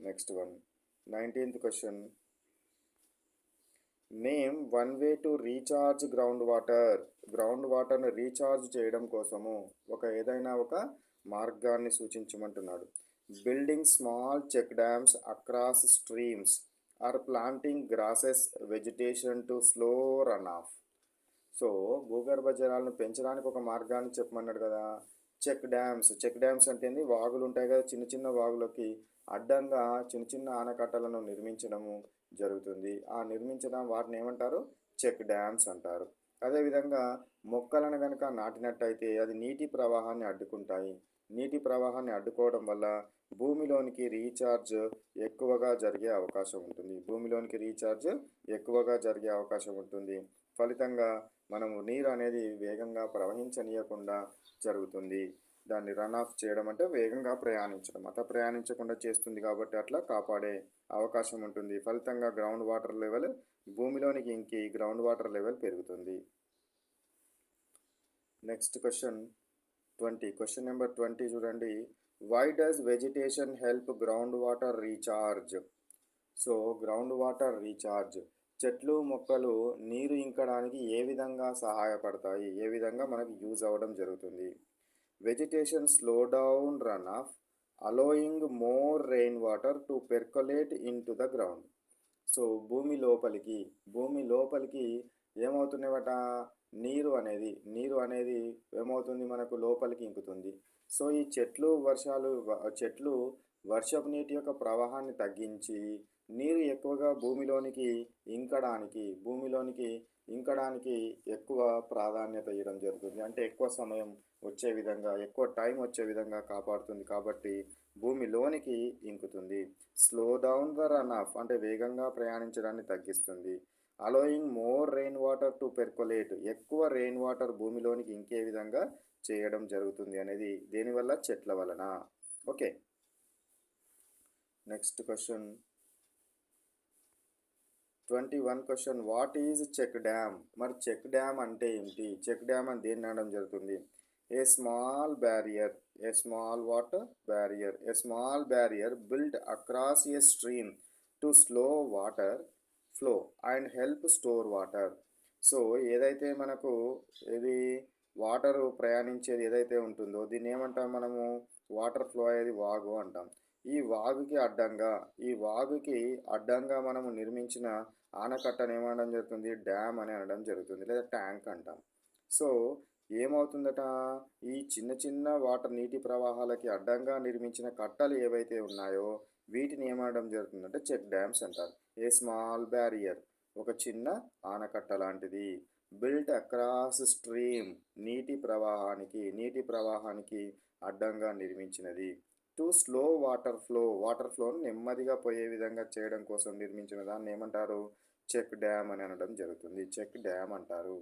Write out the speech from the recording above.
Next one 19th question. Name one way to recharge ground వాటర్ని recharge చేయడం కోసము ఏదైనా ఒక మార్గాన్ని సూచించమంటున్నాడు. Building small check dams across streams or planting grasses vegetation to slow run off. So భూగర్భ జలాలను పెంచడానికి ఒక మార్గాన్ని చెప్పమన్నాడు కదా. చెక్ డ్యామ్స్ అంటే వాగులు ఉంటాయి కదా, చిన్న చిన్న వాగులకి అడ్డంగా చిన్న చిన్న ఆనకట్టలను నిర్మించడము జరుగుతుంది. నిర్మించడం వాటిని ఏమంటారు? చెక్ డ్యామ్స్ అంటారు. అదేవిధంగా మొక్కలను కనుక నాటినట్టయితే అది నీటి ప్రవాహాన్ని అడ్డుకుంటాయి. నీటి ప్రవాహాన్ని అడ్డుకోవడం వల్ల భూమిలోనికి రీఛార్జ్ ఎక్కువగా జరిగే అవకాశం ఉంటుంది. ఫలితంగా మనము నీరు అనేది వేగంగా ప్రవహించనీయకుండా జరుగుతుంది. దాన్ని రన్ ఆఫ్ చేయడం అంటే వేగంగా ప్రయాణించడం, ప్రయాణించకుండా చేస్తుంది కాబట్టి అట్లా కాపాడే అవకాశం ఉంటుంది. ఫలితంగా గ్రౌండ్ వాటర్ లెవెల్ భూమిలోనికి ఇంకి గ్రౌండ్ వాటర్ లెవెల్ పెరుగుతుంది. నెక్స్ట్ క్వశ్చన్ నెంబర్ 20 చూడండి. Why does vegetation help ground water recharge? So ground water recharge, చెట్లు మొక్కలు నీరు ఇంకడానికి ఏ విధంగా సహాయపడతాయి, ఏ విధంగా మనకు యూజ్ అవ్వడం జరుగుతుంది? Vegetation slow down run off allowing more rain water to percolate into the ground. So భూమి లోపలికి ఏమవుతున్నాయట? నీరు అనేది ఏమవుతుంది, మనకు లోపలికి ఇంకుతుంది. సో ఈ చెట్లు వర్షపు నీటి యొక్క ప్రవాహాన్ని తగ్గించి నీరు ఎక్కువగా భూమిలోనికి ఇంకడానికి ఎక్కువ ప్రాధాన్యత ఇవ్వడం జరుగుతుంది. అంటే ఎక్కువ సమయం వచ్చే విధంగా, ఎక్కువ టైం వచ్చే విధంగా కాపాడుతుంది. కాబట్టి భూమిలోనికి ఇంకుతుంది. Slow down the run off అంటే వేగంగా ప్రయాణించడాన్ని తగ్గిస్తుంది. Allowing more rain water to percolate, ఎక్కువ రెయిన్ వాటర్ భూమిలోనికి ఇంకే విధంగా చేయడం జరుగుతుంది అనేది దేనివల్ల? చెట్ల వలన. Okay, next question 21 question. What is check dam? మరి చెక్ డ్యామ్ అంటే ఏంటి? చెక్ డ్యామ్ అని దేన్ని అనడం జరుగుతుంది? A small barrier built across a stream to slow water flow and help store water. So ఏదైతే మనకు వాటర్ ప్రయాణించేది ఏదైతే ఉంటుందో దీన్ని ఏమంటాం మనము? వాటర్ ఫ్లో అయ్యేది వాగు అంటాం. ఈ వాగుకి అడ్డంగా మనము నిర్మించిన ఆనకట్టను ఏమనడం జరుగుతుంది? డ్యామ్ అని అనడం జరుగుతుంది, లేదా ట్యాంక్ అంటాం. సో ఏమవుతుందట? ఈ చిన్న చిన్న నీటి ప్రవాహాలకి అడ్డంగా నిర్మించిన కట్టలు ఏవైతే ఉన్నాయో వీటిని ఏమనడం జరుగుతుందంటే చెక్ డ్యామ్స్ అంటారు. ఏ స్మాల్ బ్యారియర్, ఒక చిన్న ఆనకట్ట లాంటిది. బిల్ట్ అక్రాస్ స్ట్రీమ్, నీటి ప్రవాహానికి అడ్డంగా నిర్మించినది. టు స్లో వాటర్ ఫ్లోను నెమ్మదిగా పోయే విధంగా చేయడం కోసం నిర్మించిన దాన్ని ఏమంటారు? చెక్ డ్యామ్ అని అనడం జరుగుతుంది. చెక్ డ్యామ్ అంటారు.